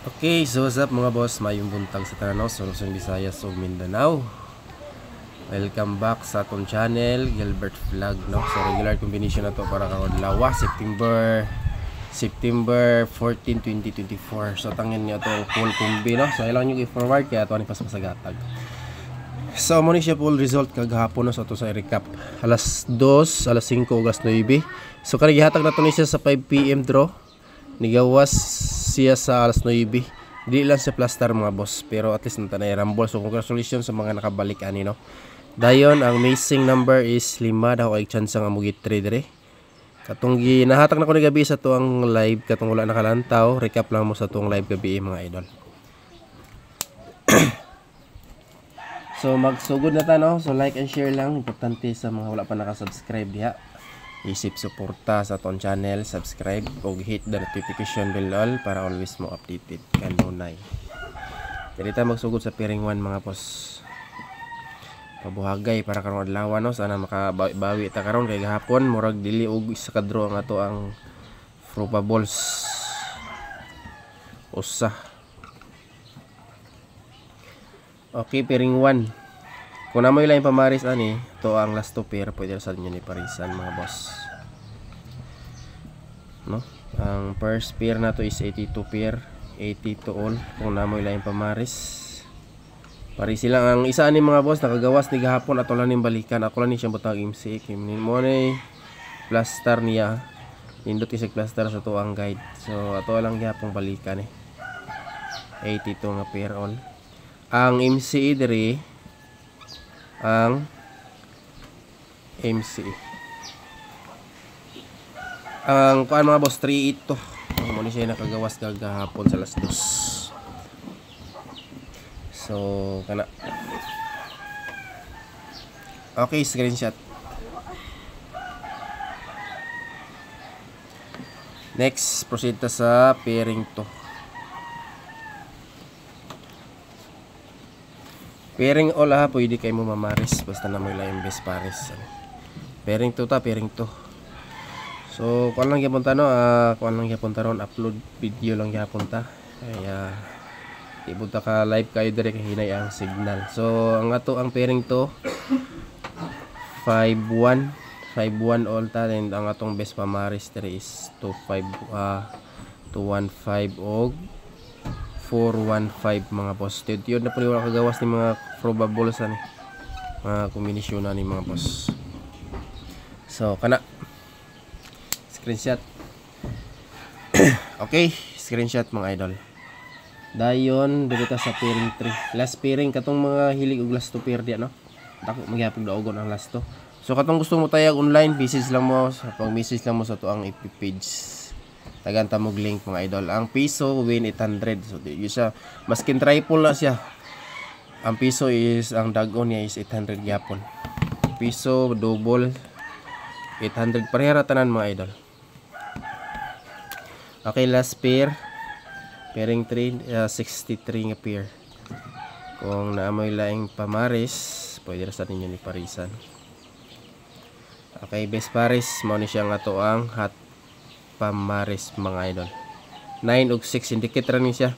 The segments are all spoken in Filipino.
Okay, so what's up mga boss? Mayong buntag sa Tananaw, Luzon, Visayas ug Mindanao. Welcome back sa atong channel, Gilbert Vlog, no? So regular combination na to para karong adlaw, September 14, 2024. So tangin niyo to full combi, no? So ilang yung i-forward kaya ato ni pasagatag. So mo ni siya full result kagahapon, no? So to sa recap. Alas 2, alas 5 ug alas 9. So kani gihatag na to ni siya sa 5 PM draw. Nigawas siya sa alas 9. Di lang siya plaster mga boss, pero at least nanta na i-rumble. So congratulations sa mga nakabalik ani, no. Dayon ang missing number is 5 daw kay chance nga mugit 3 dire. Katong ginahatag na ko ni gabi sa tuang live katong wala nakalantaw, recap lang mo sa tuang live gabi mga idol. So magsugod na ta, no. So like and share lang, importante sa mga wala pa naka-subscribe diha. Isip suporta sa aton channel, subscribe ug hit the notification bell all para always mo updated kanunay. Dili ta magsugod sa pairing 1 mga boss. Pabuhagay para karong adlaw, no. Sana makabawi ta karon kay gahapon murag dili og isa ka draw nga to ang probables. Usa. Okay, pairing 1. Kung namoy lang pamaris ani, to ang last two pair pwede sa inyo ni parisan mga boss. No? Ang first pair na to is 82 pair, 82 all. Kung namoy lang pamaris. Parisi lang ang isa ani mga boss, nakagawas ni gahapon ato lang ning balikan. Ako lang ni siyang butang MC, kimnin mo ni plaster niya. Nindot isig plaster sa to ang guide. So ato lang gihapon balikan eh. 82 nga pair all. Ang MC diri ang MC ang kuan mga boss 3 ito mo ni siya nakagawas kagahapon sa alas 2. So kana okay, screenshot. Next proceed ta sa pairing 2. Pairing all ha, pwede kayo mo mamaris basta na may lang best pares. Pairing 2 ta, pairing 2. So kuan lang gyapon ta, no, kuan lang gyapon ta ron, upload video lang gyapon ta. Kaya ibunta ka live kayo dire kay hinay ang signal. So ang ato ang pairing 2 5-1 all ta, and ang atong best pamaris dire is 2-1-5 og 4-1-5 mga boss. Yun na po wala kagawas ni mga probables ani. Mga kombinasyon na ni mga boss. So kana screenshot. Okay, screenshot mga idol. Dayon dito sa pairing 3. Last pairing katong mga hilig og last 2 pair dia, no. Dako magyapon daogon ang last 2. So katong gusto mo tayag online, message lang mo sa pag-message lang mo sa tuang FB page. Tagan ta mog link mga idol. Ang piso win 800. So yun siya, maskin triple na siya. Ang piso is, ang dagon niya is 800 gyapon. Piso double 800 parehara tanan mga idol. Okay, last pair. Pairing 3 63 nga pair. Kung naamoy laing pamaris, pwede ra sa ninyo ni parisan. Okay, best paris mao ni siya nga to ang hot pamaris mga idol. 9 ug 6 syndicate ra ni siya.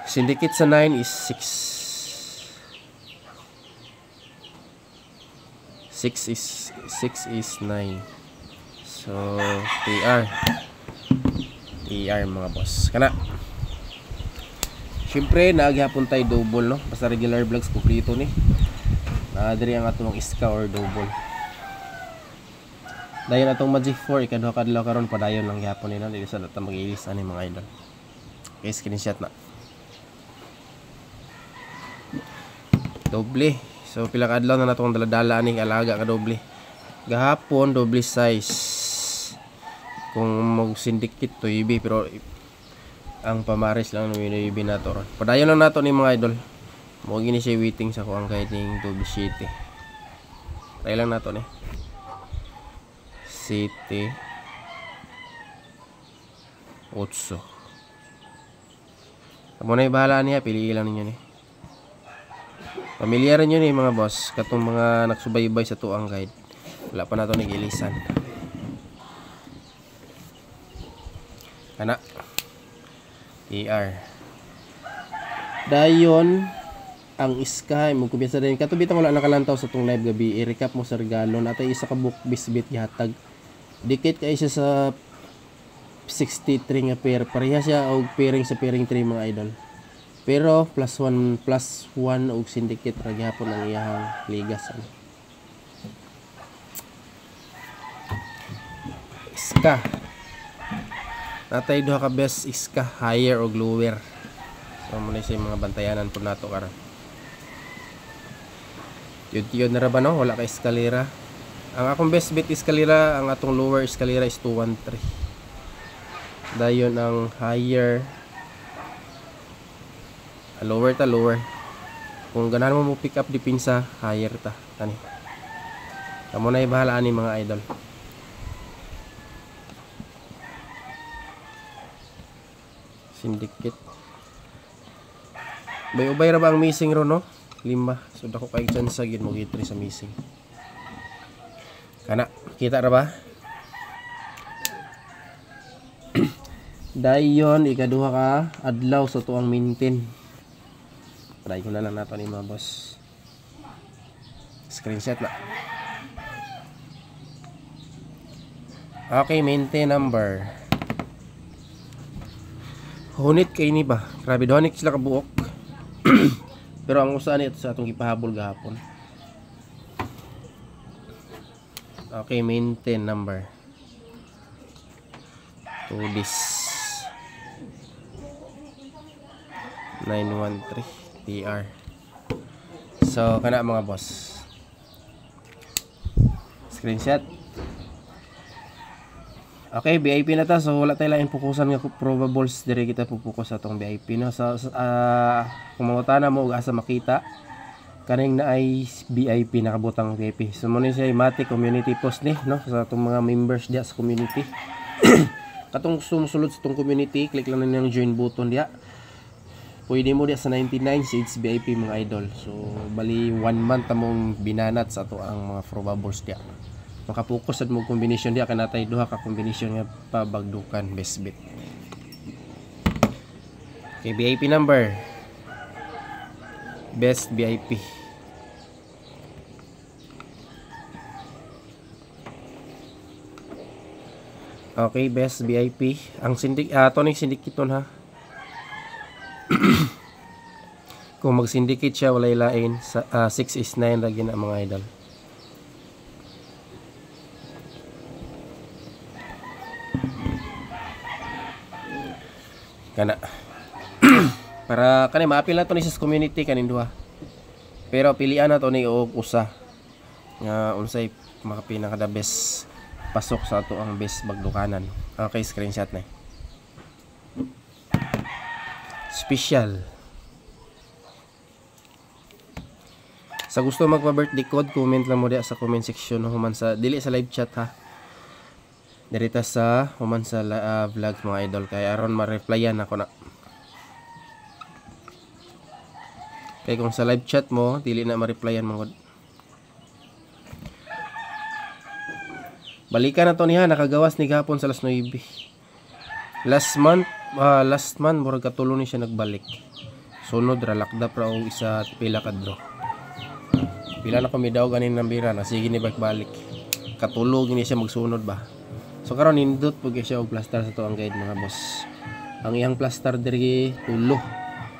Syndicate sa 9 is 6 is 9. So TR mga boss. Kana syempre naaghapon tay double, no. Basta regular vlogs kumpleto ni. Diri ang atong iska or double. Dayon atong Magic 4 ikaduha kadlaw karon padayon lang gyapon nila dili sa data mag-ilis ani mga idol. Okay, screenshot na. Doble. So pila ka adlaw na natong dala-dala aning alaga ka doble. Gahapon doble size. Kung mag syndicate to ibi pero ang pamaris lang no ibi nato ron. Padayon lang nato ni mga idol. Mo gini siya waiting sa kuang guiding double sheet. Try lang nato ni. City 8. Amo na bahala niya, pili lang ninyo ni. Pamilyar nyo ni mga boss, katong mga nagsubaybay sa tuang guide. Wala pa na ito nag-ilisan. Kana ER Dayon ang iska mo kumpiyansa din kato bitang wala nakalantaw sa tong live gabi i-recap mo sa regalo natay isa ka book bisbit gihatag dikit kay siya sa 63 nga pair pareha siya og pairing sa pairing 3 mga idol pero +1 og syndicate ra gyapon ang iyang ligas iska natay duha ka best iska higher og lower so mo ni sa mga bantayanan po nato karon yun na ra ba no wala ka eskalera ang akong best bet eskalera ang atong lower eskalera is 213 dayon ang higher lower ta lower kung ganahan mo pick up dipinsa higher ta ani kamo na ibahala ani mga idol syndicate bay-ubay ra ba ang missing ro no 5 so dako kay chance gid mo gitri sa missing kana kita ra ba dayon ikaduha ka adlaw sa tuang maintain try ko na lang nato ni mga boss screenshot na okay maintain number hunit kay ni ba grabe donik sila ka buok pero ang usa ni ito sa atong gipahabol gahapon okay maintain number to this 913 TR so kana mga boss screenshot okay VIP na ta so wala tayo lang fokusan nga probables dire kita pupukus sa atong VIP no so kung mangutana mo og asa makita kaning na ay VIP nakabutang VIP so mo ni siya matic community post ni no sa atong mga members diya sa community katong sumusulod sa atong community click lang na yung join button diya pwede mo diya sa 99 seats VIP mga idol so bali 1 month among binanat sa ato ang mga probables diya makapokus at mo combination diya kanatay duha ka combination nga pabagdukan best bet okay VIP number best VIP okay best VIP ang toning syndicaton ha kung mag syndicate siya walay lain sa 6 is 9 lagi na mga idol kana para kanay maapil na to ni sa community kanin duha pero pilian na to ni og usa nga unsay makapina kada best pasok sa ato ang best bagdukanan okay screenshot na special sa gusto magpa-birthday code comment lang mo diya sa comment section human sa dili sa live chat ha dirita sa human sa vlog mga idol kay aron ma-replyan ako na kay kung sa live chat mo dili na ma-replyan mo balikan na to niya nakagawas ni gapon sa las 9 last month murag katulo ni siya nagbalik sunod ra lakdap ra og isa at pila ka draw pila na kami daw ganin nambira na sige ni balik katulog ni siya magsunod ba so karon nindot pug siya og plaster sa to ang guide mga boss ang iyang plaster diri tulo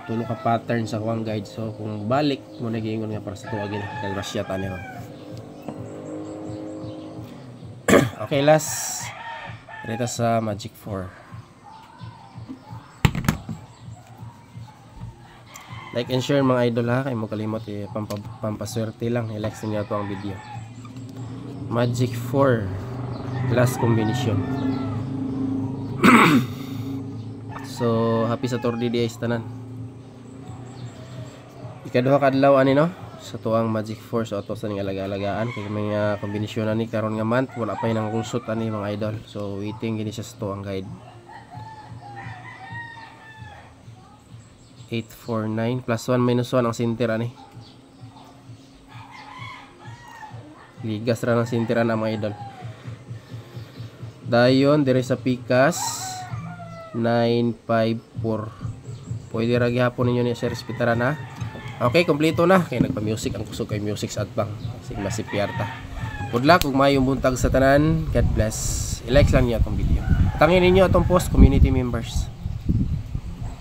ka pattern sa kuang guide so kung balik mo na giingon nga para sa to again kay Russia tani ron okay last rita sa Magic 4 like and share mga idol ha kay mo kalimot pampaswerte lang i-like niyo to ang video Magic 4 last combination so happy sa Saturday di tanan ikaduha ka adlaw ani no sa tuang Magic 4 so ato sa ning alaga-alagaan kay may kombinasyon ani karon nga month wala pa nang rusot ani mga idol so waiting gini siya sa tuang guide 849 plus 1 minus 1 ang center ani ligas ra ng sintiran ang mga idol dayon dire sa Pikas 9544 pwede ra gihapon ninyo ni Sir Spitaran ha. Okay, kompleto na kay nagpa-music ang kusog kay music sa atbang. Sigma si Pierta. Good luck ug mayong buntag sa tanan. God bless. I-like lang niyo atong video. Tangin ninyo atong post, community members.